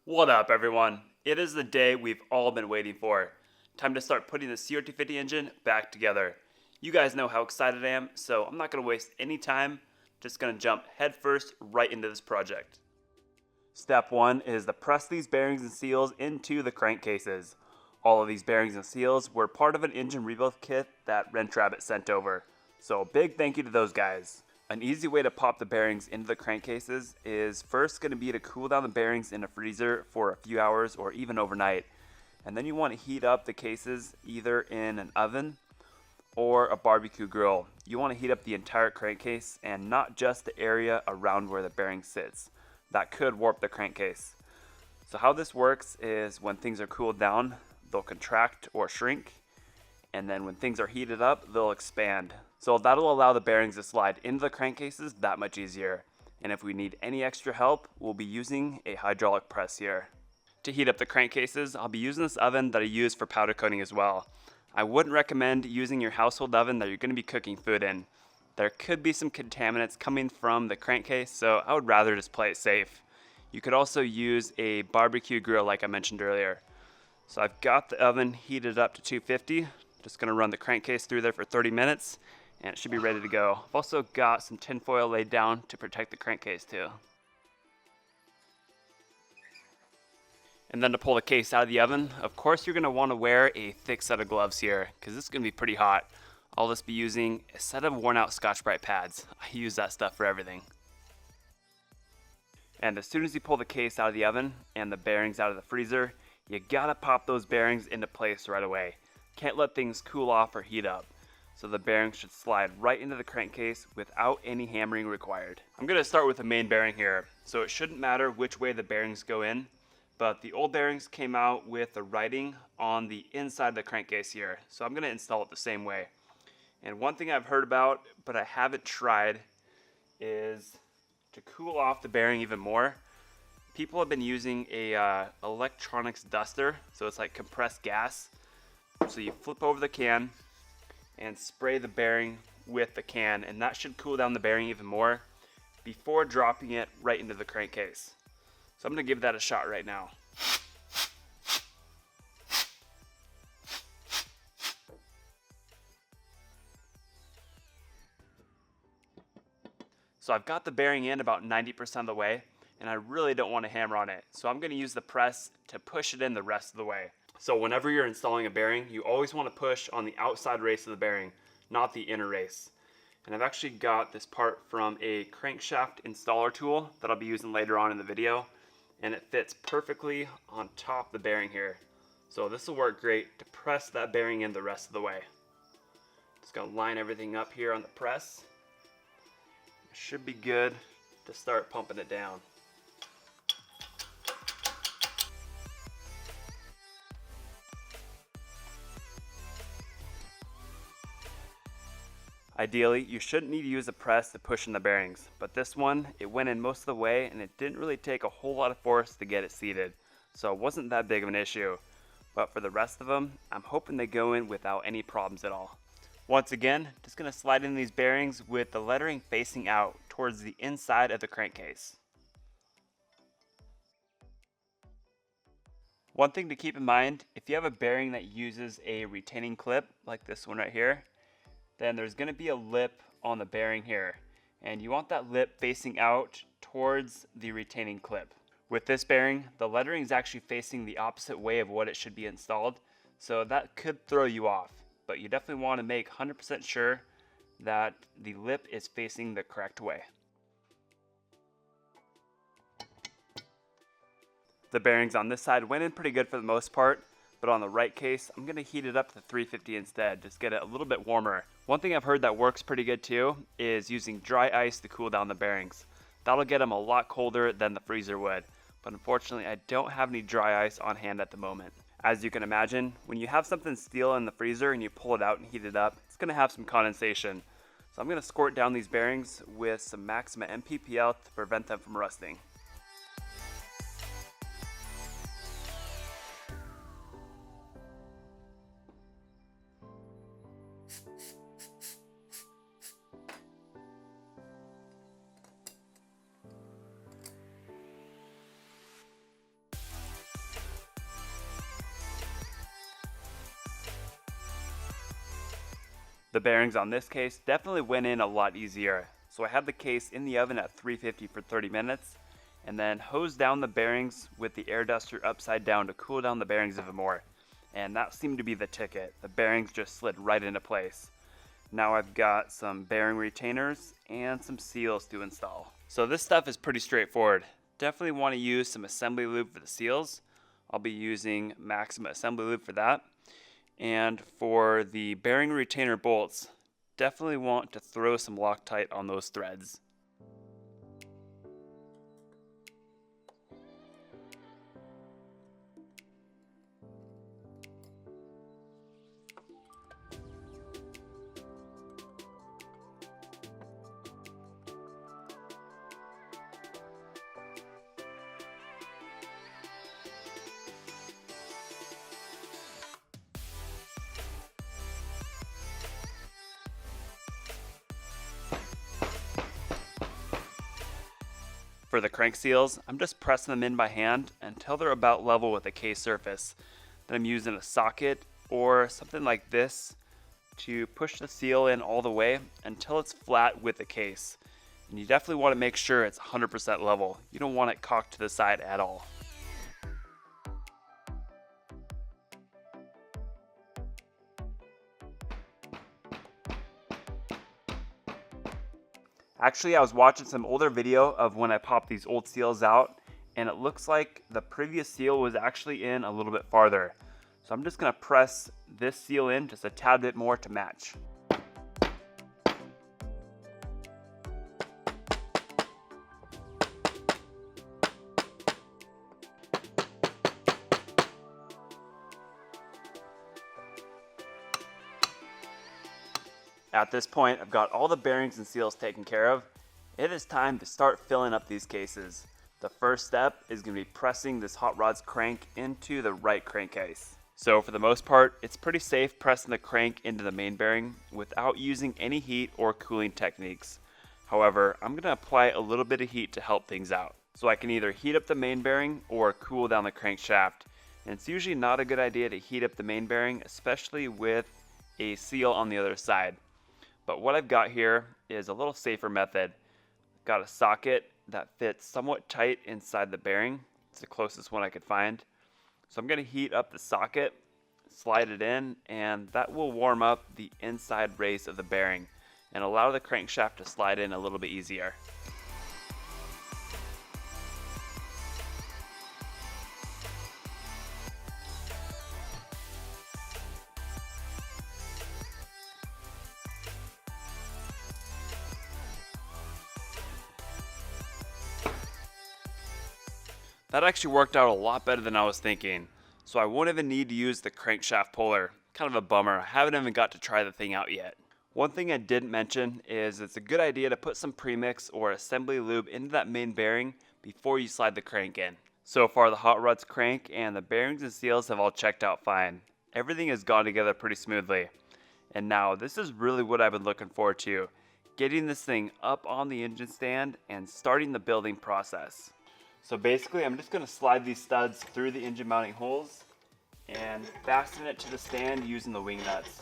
What up, everyone? It is the day we've all been waiting for. Time to start putting the CR250 engine back together. You guys know how excited I am, so I'm not going to waste any time. Just going to jump headfirst right into this project. Step 1 is to press these bearings and seals into the crankcases. All of these bearings and seals were part of an engine rebuild kit that Wrench Rabbit sent over. So big thank you to those guys. An easy way to pop the bearings into the crankcases is first going to be to cool down the bearings in a freezer for a few hours or even overnight. And then you want to heat up the cases either in an oven or a barbecue grill. You want to heat up the entire crankcase and not just the area around where the bearing sits. That could warp the crankcase. So how this works is when things are cooled down, they'll contract or shrink. And then when things are heated up, they'll expand. So that'll allow the bearings to slide into the crankcases that much easier. And if we need any extra help, we'll be using a hydraulic press here. To heat up the crankcases, I'll be using this oven that I use for powder coating as well. I wouldn't recommend using your household oven that you're going to be cooking food in. There could be some contaminants coming from the crankcase, so I would rather just play it safe. You could also use a barbecue grill like I mentioned earlier. So I've got the oven heated up to 250. Just going to run the crankcase through there for 30 minutes and it should be ready to go. I've also got some tin foil laid down to protect the crankcase too. And then to pull the case out of the oven, of course you're going to want to wear a thick set of gloves here because this is going to be pretty hot. I'll just be using a set of worn out Scotch-Brite pads. I use that stuff for everything. And as soon as you pull the case out of the oven and the bearings out of the freezer, you gotta pop those bearings into place right away. Can't let things cool off or heat up. So the bearings should slide right into the crankcase without any hammering required. I'm gonna start with the main bearing here. So it shouldn't matter which way the bearings go in, but the old bearings came out with the writing on the inside of the crankcase here. So I'm gonna install it the same way. And one thing I've heard about, but I haven't tried, is to cool off the bearing even more. People have been using a electronics duster, so it's like compressed gas. So you flip over the can and spray the bearing with the can, and that should cool down the bearing even more before dropping it right into the crankcase. So I'm gonna give that a shot right now. So I've got the bearing in about 90% of the way, and I really don't want to hammer on it. So I'm going to use the press to push it in the rest of the way. So whenever you're installing a bearing, you always want to push on the outside race of the bearing, not the inner race. And I've actually got this part from a crankshaft installer tool that I'll be using later on in the video, and it fits perfectly on top of the bearing here. So this will work great to press that bearing in the rest of the way. Just going to line everything up here on the press. Should be good to start pumping it down. Ideally, you shouldn't need to use a press to push in the bearings, but this one, it went in most of the way and it didn't really take a whole lot of force to get it seated, so it wasn't that big of an issue. But for the rest of them, I'm hoping they go in without any problems at all. Once again, just going to slide in these bearings with the lettering facing out towards the inside of the crankcase. One thing to keep in mind, if you have a bearing that uses a retaining clip like this one right here, then there's going to be a lip on the bearing here, and you want that lip facing out towards the retaining clip. With this bearing, the lettering is actually facing the opposite way of what it should be installed, so that could throw you off. But you definitely want to make 100% sure that the lip is facing the correct way. The bearings on this side went in pretty good for the most part, but on the right case, I'm going to heat it up to 350 instead, just get it a little bit warmer. One thing I've heard that works pretty good too is using dry ice to cool down the bearings. That'll get them a lot colder than the freezer would, but unfortunately I don't have any dry ice on hand at the moment. As you can imagine, when you have something steel in the freezer and you pull it out and heat it up, it's going to have some condensation. So I'm going to squirt down these bearings with some Maxima MPPL to prevent them from rusting. The bearings on this case definitely went in a lot easier. So I had the case in the oven at 350 for 30 minutes and then hosed down the bearings with the air duster upside down to cool down the bearings even more. And that seemed to be the ticket. The bearings just slid right into place. Now I've got some bearing retainers and some seals to install. So this stuff is pretty straightforward. Definitely want to use some assembly lube for the seals. I'll be using Maxima assembly lube for that. And for the bearing retainer bolts, definitely want to throw some Loctite on those threads. For the crank seals, I'm just pressing them in by hand until they're about level with the case surface. Then I'm using a socket or something like this to push the seal in all the way until it's flat with the case. And you definitely want to make sure it's 100% level. You don't want it cocked to the side at all. Actually, I was watching some older video of when I popped these old seals out, and it looks like the previous seal was actually in a little bit farther. So I'm just gonna press this seal in just a tad bit more to match. At this point, I've got all the bearings and seals taken care of. It is time to start filling up these cases. The first step is going to be pressing this hot rod's crank into the right crankcase. So for the most part, it's pretty safe pressing the crank into the main bearing without using any heat or cooling techniques. However, I'm going to apply a little bit of heat to help things out. So I can either heat up the main bearing or cool down the crankshaft. And it's usually not a good idea to heat up the main bearing, especially with a seal on the other side. But what I've got here is a little safer method. I've got a socket that fits somewhat tight inside the bearing. It's the closest one I could find. So I'm going to heat up the socket, slide it in, and that will warm up the inside race of the bearing and allow the crankshaft to slide in a little bit easier. That actually worked out a lot better than I was thinking, so I won't even need to use the crankshaft puller. Kind of a bummer, I haven't even got to try the thing out yet. One thing I didn't mention is it's a good idea to put some premix or assembly lube into that main bearing before you slide the crank in. So far the hot rod's crank and the bearings and seals have all checked out fine. Everything has gone together pretty smoothly. And now this is really what I've been looking forward to, getting this thing up on the engine stand and starting the building process. So basically I'm just going to slide these studs through the engine mounting holes and fasten it to the stand using the wing nuts.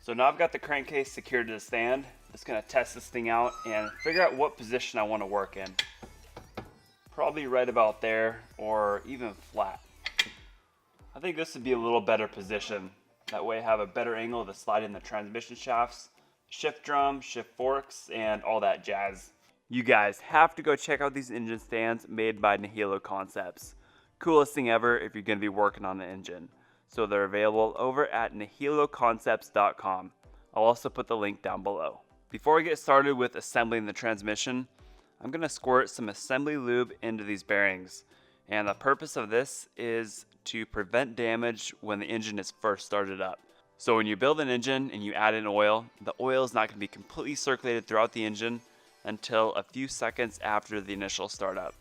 So now I've got the crankcase secured to the stand. I'm just going to test this thing out and figure out what position I want to work in. Probably right about there or even flat. I think this would be a little better position. That way I have a better angle to slide in the transmission shafts, shift drum, shift forks, and all that jazz. You guys have to go check out these engine stands made by Niemela Concepts. Coolest thing ever if you're going to be working on the engine. So they're available over at niemelaconcepts.com. I'll also put the link down below. Before we get started with assembling the transmission, I'm going to squirt some assembly lube into these bearings. And the purpose of this is to prevent damage when the engine is first started up. So when you build an engine and you add in oil, the oil is not going to be completely circulated throughout the engine until a few seconds after the initial startup.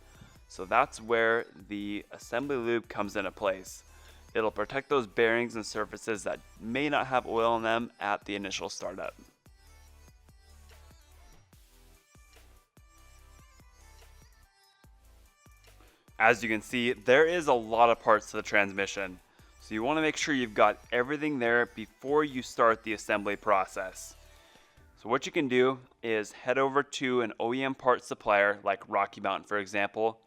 So that's where the assembly lube comes into place. It'll protect those bearings and surfaces that may not have oil in them at the initial startup. As you can see, there is a lot of parts to the transmission, so you want to make sure you've got everything there before you start the assembly process. So what you can do is head over to an OEM parts supplier like Rocky Mountain, for example,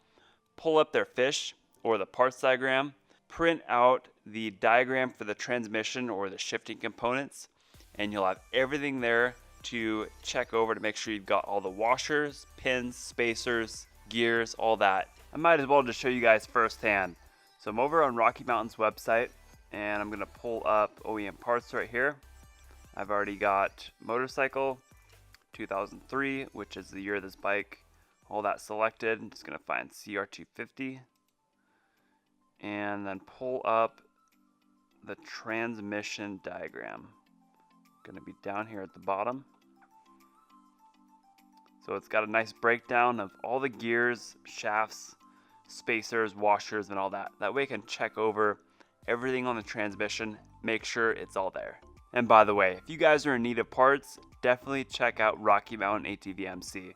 pull up their fiche or the parts diagram, print out the diagram for the transmission or the shifting components, and you'll have everything there to check over to make sure you've got all the washers, pins, spacers, gears, all that. I might as well just show you guys firsthand. So I'm over on Rocky Mountain's website and I'm going to pull up OEM parts right here. I've already got motorcycle 2003, which is the year of this bike, all that selected. I'm just going to find CR250 and then pull up the transmission diagram. Going to be down here at the bottom. So it's got a nice breakdown of all the gears, shafts, spacers, washers, and all that. That way I can check over everything on the transmission, make sure it's all there. And by the way, if you guys are in need of parts, definitely check out Rocky Mountain ATVMC.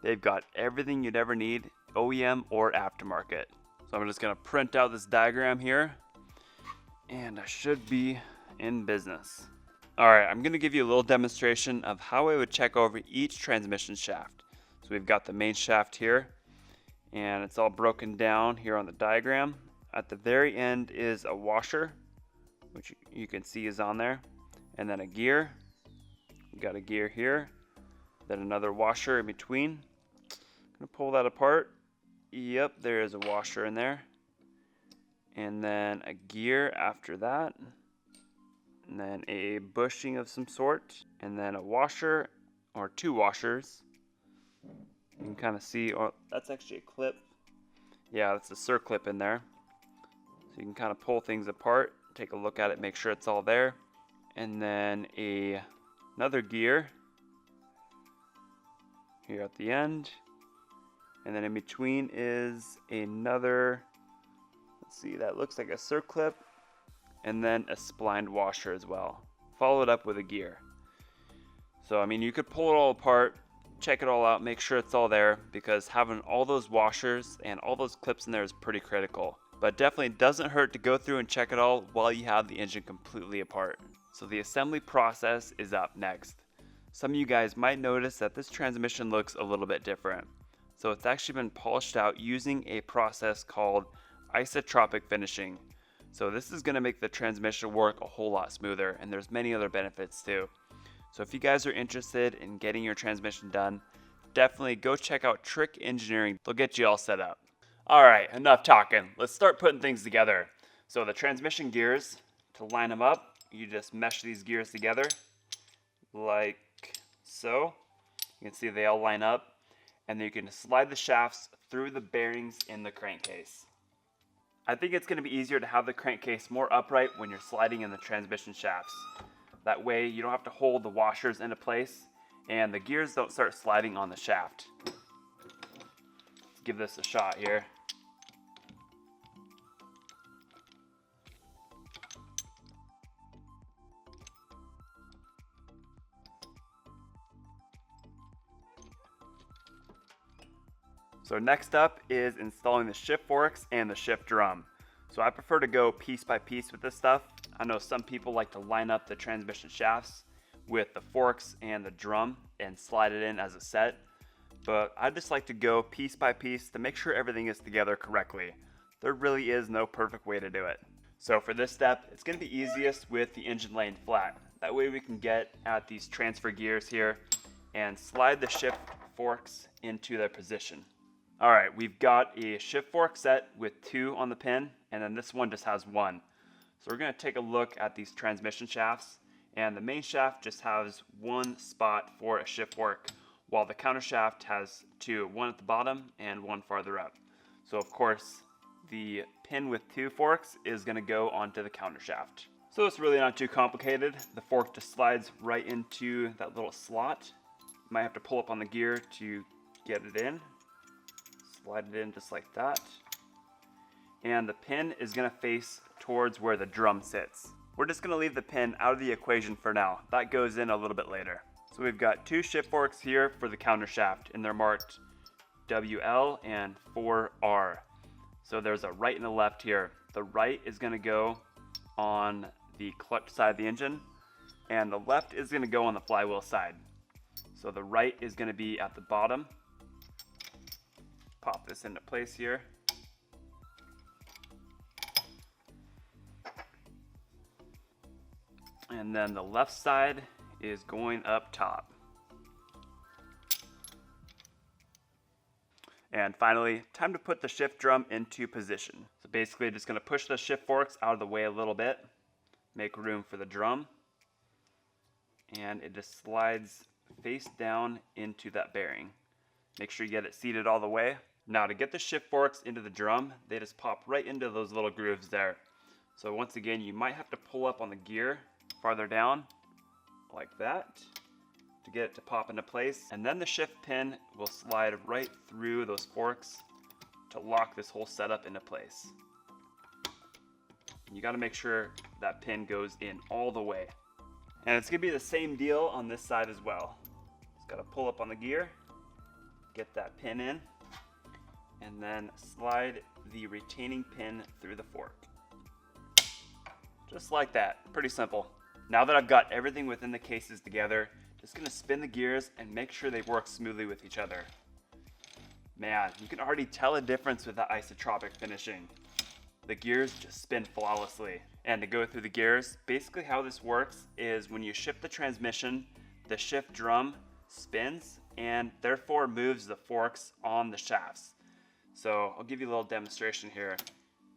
They've got everything you'd ever need, OEM or aftermarket. So I'm just gonna print out this diagram here, and I should be in business. All right, I'm gonna give you a little demonstration of how I would check over each transmission shaft. So we've got the main shaft here, and it's all broken down here on the diagram. At the very end is a washer, which you can see is on there, and then a gear. We got a gear here, then another washer in between. I'm gonna pull that apart. Yep, there is a washer in there, and then a gear after that, and then a bushing of some sort, and then a washer or two washers. You can kind of see, or that's actually a clip. Yeah, that's a circlip in there. So you can kind of pull things apart, take a look at it, make sure it's all there. And then another gear here at the end. And then in between is another, let's see, that looks like a circlip. And then a splined washer as well, followed up with a gear. So I mean, you could pull it all apart, check it all out, make sure it's all there, because having all those washers and all those clips in there is pretty critical. But definitely doesn't hurt to go through and check it all while you have the engine completely apart. So the assembly process is up next. Some of you guys might notice that this transmission looks a little bit different. So it's actually been polished out using a process called isotropic finishing. So this is going to make the transmission work a whole lot smoother, and there's many other benefits too. So if you guys are interested in getting your transmission done, definitely go check out Trick Engineering. They'll get you all set up. All right, enough talking. Let's start putting things together. So the transmission gears, to line them up, you just mesh these gears together like so. You can see they all line up, and then you can slide the shafts through the bearings in the crankcase. I think it's going to be easier to have the crankcase more upright when you're sliding in the transmission shafts. That way you don't have to hold the washers into place and the gears don't start sliding on the shaft. Let's give this a shot here. So next up is installing the shift forks and the shift drum. So I prefer to go piece by piece with this stuff. I know some people like to line up the transmission shafts with the forks and the drum and slide it in as a set, but I just like to go piece by piece to make sure everything is together correctly. There really is no perfect way to do it. So for this step, it's going to be easiest with the engine laying flat. That way we can get at these transfer gears here and slide the shift forks into their position. All right, we've got a shift fork set with 2 on the pin, and then this one just has 1. So we're going to take a look at these transmission shafts, and the main shaft just has 1 spot for a shift fork, while the counter shaft has 2, 1 at the bottom and 1 farther up. So of course, the pin with 2 forks is going to go onto the counter shaft. So it's really not too complicated. The fork just slides right into that little slot. You might have to pull up on the gear to get it in. Slide it in just like that. And the pin is going to face towards where the drum sits. We're just going to leave the pin out of the equation for now. That goes in a little bit later. So we've got 2 shift forks here for the counter shaft, and they're marked WL and 4R. So there's a right and a left here. The right is going to go on the clutch side of the engine, and the left is going to go on the flywheel side. So the right is going to be at the bottom. Pop this into place here. And then the left side is going up top. And finally, time to put the shift drum into position. So basically just going to push the shift forks out of the way a little bit, make room for the drum, and it just slides face down into that bearing. Make sure you get it seated all the way. Now to get the shift forks into the drum, they just pop right into those little grooves there. So once again, you might have to pull up on the gear farther down, like that, to get it to pop into place. And then the shift pin will slide right through those forks to lock this whole setup into place. You got to make sure that pin goes in all the way. And it's going to be the same deal on this side as well. Just got to pull up on the gear, get that pin in, and then slide the retaining pin through the fork. Just like that. Pretty simple. Now that I've got everything within the cases together, just going to spin the gears and make sure they work smoothly with each other. Man, you can already tell a difference with the isotropic finishing. The gears just spin flawlessly. And to go through the gears, basically how this works is when you shift the transmission, the shift drum spins and therefore moves the forks on the shafts. So I'll give you a little demonstration here.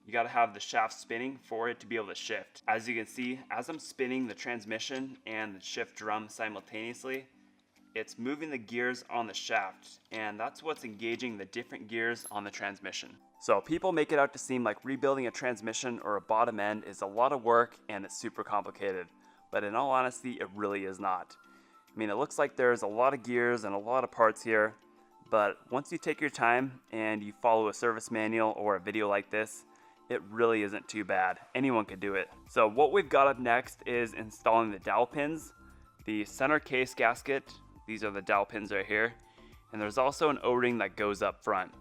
You got to have the shaft spinning for it to be able to shift. As you can see, as I'm spinning the transmission and the shift drum simultaneously, it's moving the gears on the shaft, and that's what's engaging the different gears on the transmission. So people make it out to seem like rebuilding a transmission or a bottom end is a lot of work and it's super complicated, but in all honesty, it really is not. I mean, it looks like there's a lot of gears and a lot of parts here, but once you take your time and you follow a service manual or a video like this, it really isn't too bad. Anyone could do it. So what we've got up next is installing the dowel pins, the center case gasket. These are the dowel pins right here. And there's also an O-ring that goes up front.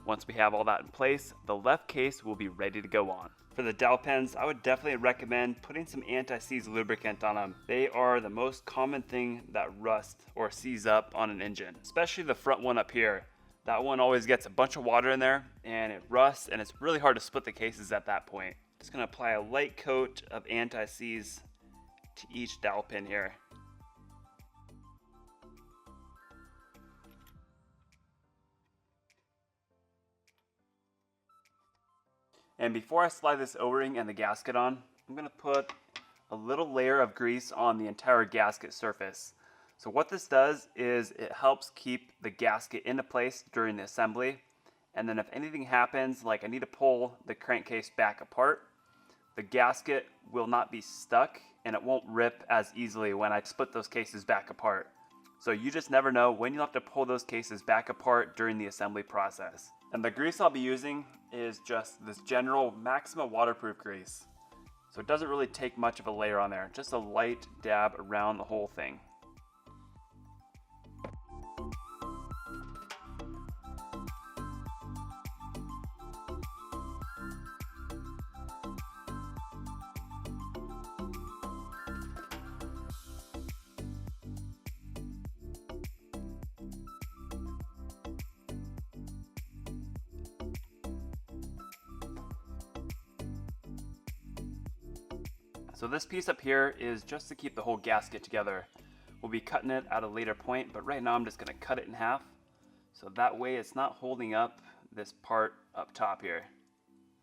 Once we have all that in place, the left case will be ready to go on. For the dowel pins, I would definitely recommend putting some anti-seize lubricant on them. They are the most common thing that rust or seize up on an engine, especially the front one up here. That one always gets a bunch of water in there and it rusts, and it's really hard to split the cases at that point. Just gonna apply a light coat of anti-seize to each dowel pin here. And before I slide this O-ring and the gasket on, I'm gonna put a little layer of grease on the entire gasket surface. So what this does is it helps keep the gasket into place during the assembly. And then if anything happens, like I need to pull the crankcase back apart, the gasket will not be stuck and it won't rip as easily when I split those cases back apart. So you just never know when you'll have to pull those cases back apart during the assembly process. And the grease I'll be using is just this general Maxima waterproof grease. So it doesn't really take much of a layer on there, just a light dab around the whole thing. So this piece up here is just to keep the whole gasket together. We'll be cutting it at a later point, but right now I'm just going to cut it in half. So that way it's not holding up this part up top here.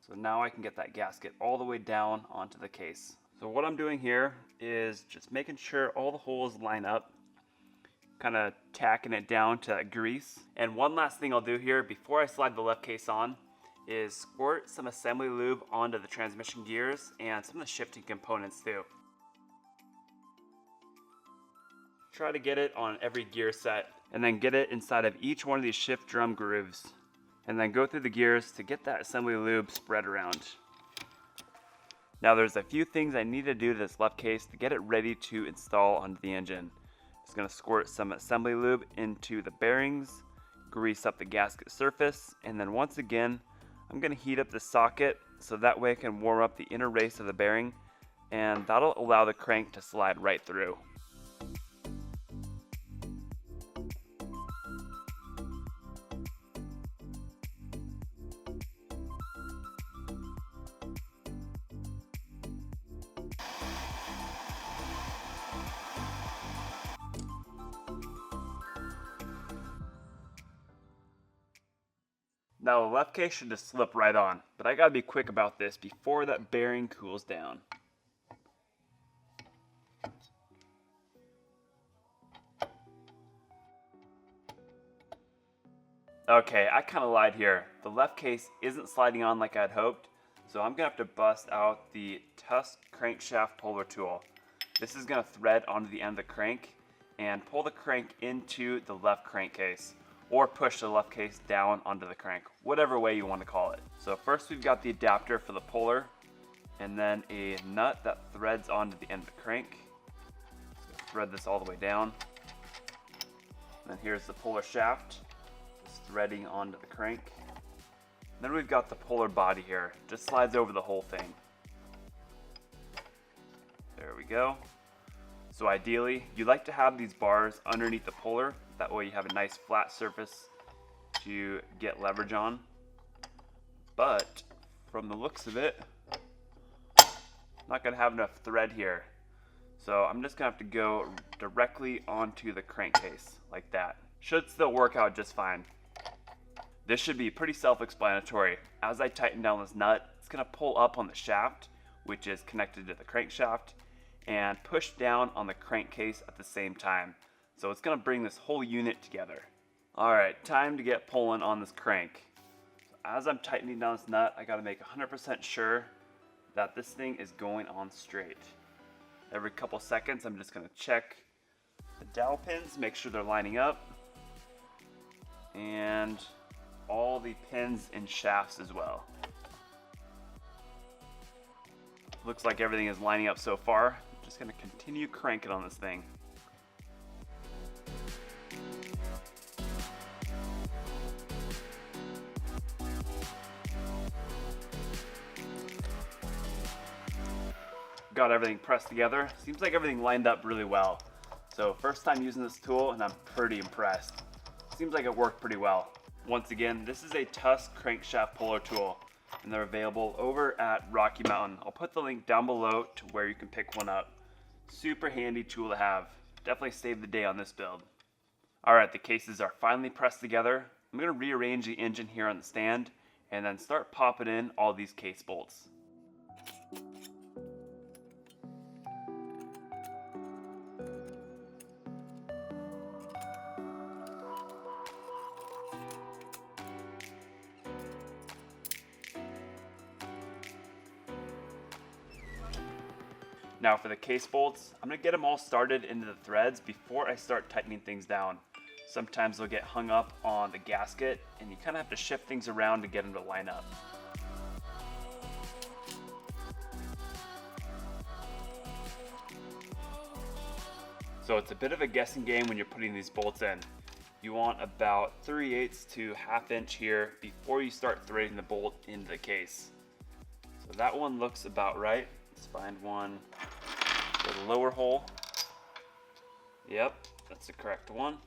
So now I can get that gasket all the way down onto the case. So what I'm doing here is just making sure all the holes line up, kind of tacking it down to that grease. And one last thing I'll do here before I slide the left case on is squirt some assembly lube onto the transmission gears and some of the shifting components too. Try to get it on every gear set and then get it inside of each one of these shift drum grooves and then go through the gears to get that assembly lube spread around. Now there's a few things I need to do to this left case to get it ready to install onto the engine. Just gonna squirt some assembly lube into the bearings, grease up the gasket surface, and then once again I'm going to heat up the socket so that way I can warm up the inner race of the bearing, and that'll allow the crank to slide right through. Now the left case should just slip right on, but I gotta be quick about this before that bearing cools down. Okay, I kinda lied here. The left case isn't sliding on like I'd hoped, so I'm gonna have to bust out the Tusk crankshaft puller tool. This is gonna thread onto the end of the crank and pull the crank into the left crankcase, or push the left case down onto the crank, whatever way you want to call it. So first we've got the adapter for the puller, and then a nut that threads onto the end of the crank. So thread this all the way down. And then here's the puller shaft, just threading onto the crank. Then we've got the puller body here, just slides over the whole thing. There we go. So ideally, you like to have these bars underneath the puller. That way you have a nice flat surface to get leverage on. But from the looks of it, I'm not gonna have enough thread here. So I'm just gonna have to go directly onto the crankcase like that. Should still work out just fine. This should be pretty self-explanatory. As I tighten down this nut, it's gonna pull up on the shaft, which is connected to the crankshaft, and push down on the crankcase at the same time. So it's gonna bring this whole unit together. All right, time to get pulling on this crank. So as I'm tightening down this nut, I gotta make 100% sure that this thing is going on straight. Every couple seconds, I'm just gonna check the dowel pins, make sure they're lining up, and all the pins and shafts as well. Looks like everything is lining up so far. I'm just gonna continue cranking on this thing. Got everything pressed together. Seems like everything lined up really well. So first time using this tool and I'm pretty impressed. Seems like it worked pretty well. Once again, this is a Tusk crankshaft puller tool and they're available over at Rocky Mountain. I'll put the link down below to where you can pick one up. Super handy tool to have. Definitely saved the day on this build. Alright, the cases are finally pressed together. I'm going to rearrange the engine here on the stand and then start popping in all these case bolts. Now for the case bolts, I'm going to get them all started into the threads before I start tightening things down. Sometimes they'll get hung up on the gasket and you kind of have to shift things around to get them to line up. So it's a bit of a guessing game when you're putting these bolts in. You want about 3/8 to 1/2 inch here before you start threading the bolt into the case. So that one looks about right. Let's find one for the lower hole. Yep, that's the correct one.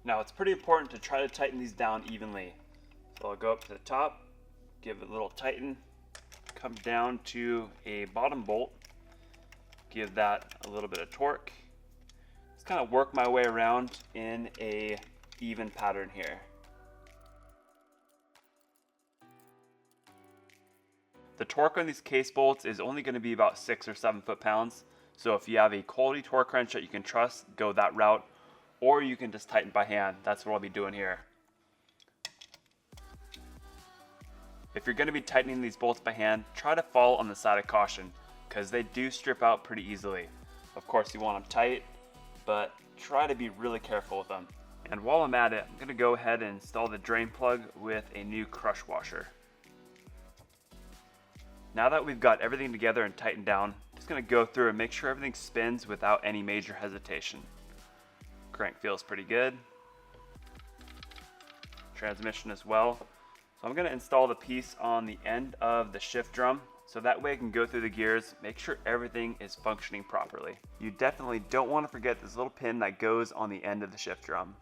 Now it's pretty important to try to tighten these down evenly. So I'll go up to the top, give it a little tighten, come down to a bottom bolt, give that a little bit of torque. Just kind of work my way around in a even pattern here. The torque on these case bolts is only going to be about 6 or 7 foot-pounds. So if you have a quality torque wrench that you can trust, go that route. Or you can just tighten by hand. That's what I'll be doing here. If you're going to be tightening these bolts by hand, try to fall on the side of caution because they do strip out pretty easily. Of course you want them tight, but try to be really careful with them. And while I'm at it, I'm going to go ahead and install the drain plug with a new crush washer. Now that we've got everything together and tightened down, I'm just going to go through and make sure everything spins without any major hesitation. Crank feels pretty good. Transmission as well. So I'm gonna install the piece on the end of the shift drum, so that way I can go through the gears, make sure everything is functioning properly. You definitely don't want to forget this little pin that goes on the end of the shift drum.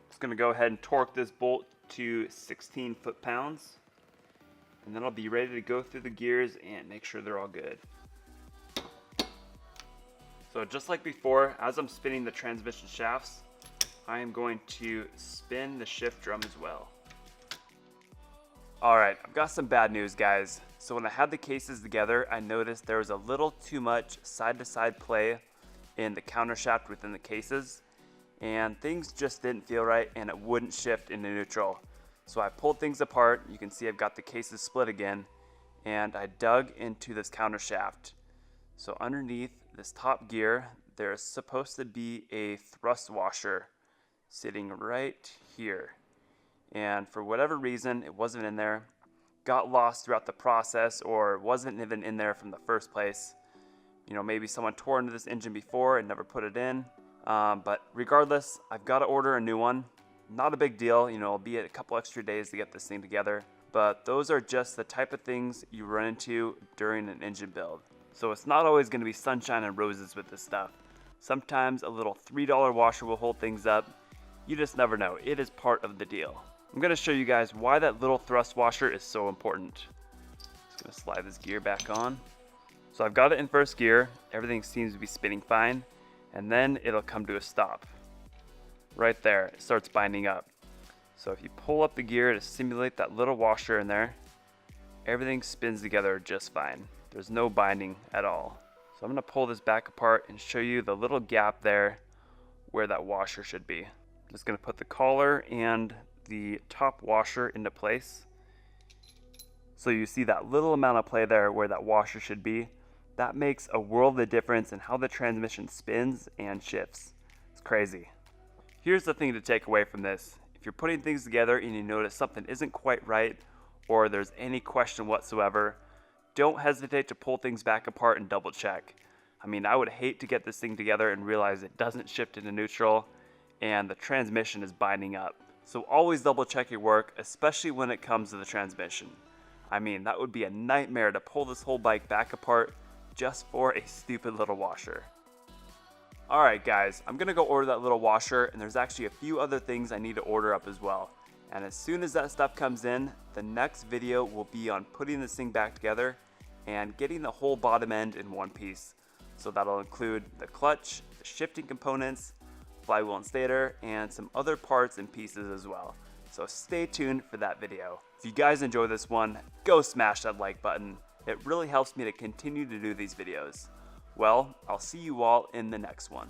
Just gonna go ahead and torque this bolt to 16 foot-pounds, and then I'll be ready to go through the gears and make sure they're all good. So just like before, as I'm spinning the transmission shafts, I am going to spin the shift drum as well. Alright, I've got some bad news, guys. So when I had the cases together, I noticed there was a little too much side-to-side play in the countershaft within the cases, and things just didn't feel right and it wouldn't shift into neutral. So I pulled things apart. You can see I've got the cases split again, and I dug into this countershaft. So underneath this top gear, there's supposed to be a thrust washer sitting right here. And for whatever reason, it wasn't in there. Got lost throughout the process, or wasn't even in there from the first place. You know, maybe someone tore into this engine before and never put it in. But regardless, I've got to order a new one. Not a big deal, you know, it'll be a couple extra days to get this thing together. But those are just the type of things you run into during an engine build. So it's not always going to be sunshine and roses with this stuff. Sometimes a little $3 washer will hold things up. You just never know. It is part of the deal. I'm going to show you guys why that little thrust washer is so important. Just going to slide this gear back on. So I've got it in first gear. Everything seems to be spinning fine. And then it'll come to a stop. Right there, it starts binding up. So if you pull up the gear to simulate that little washer in there, everything spins together just fine. There's no binding at all. So I'm going to pull this back apart and show you the little gap there where that washer should be. I'm just going to put the collar and the top washer into place. So you see that little amount of play there where that washer should be. That makes a world of difference in how the transmission spins and shifts. It's crazy. Here's the thing to take away from this. If you're putting things together and you notice something isn't quite right, or there's any question whatsoever, don't hesitate to pull things back apart and double check. I mean, I would hate to get this thing together and realize it doesn't shift into neutral and the transmission is binding up. So always double check your work, especially when it comes to the transmission. I mean, that would be a nightmare to pull this whole bike back apart just for a stupid little washer. Alright guys, I'm gonna go order that little washer, and there's actually a few other things I need to order up as well. And as soon as that stuff comes in, the next video will be on putting this thing back together and getting the whole bottom end in one piece. So that'll include the clutch, the shifting components, flywheel and stator, and some other parts and pieces as well. So stay tuned for that video. If you guys enjoy this one, go smash that like button. It really helps me to continue to do these videos. Well, I'll see you all in the next one.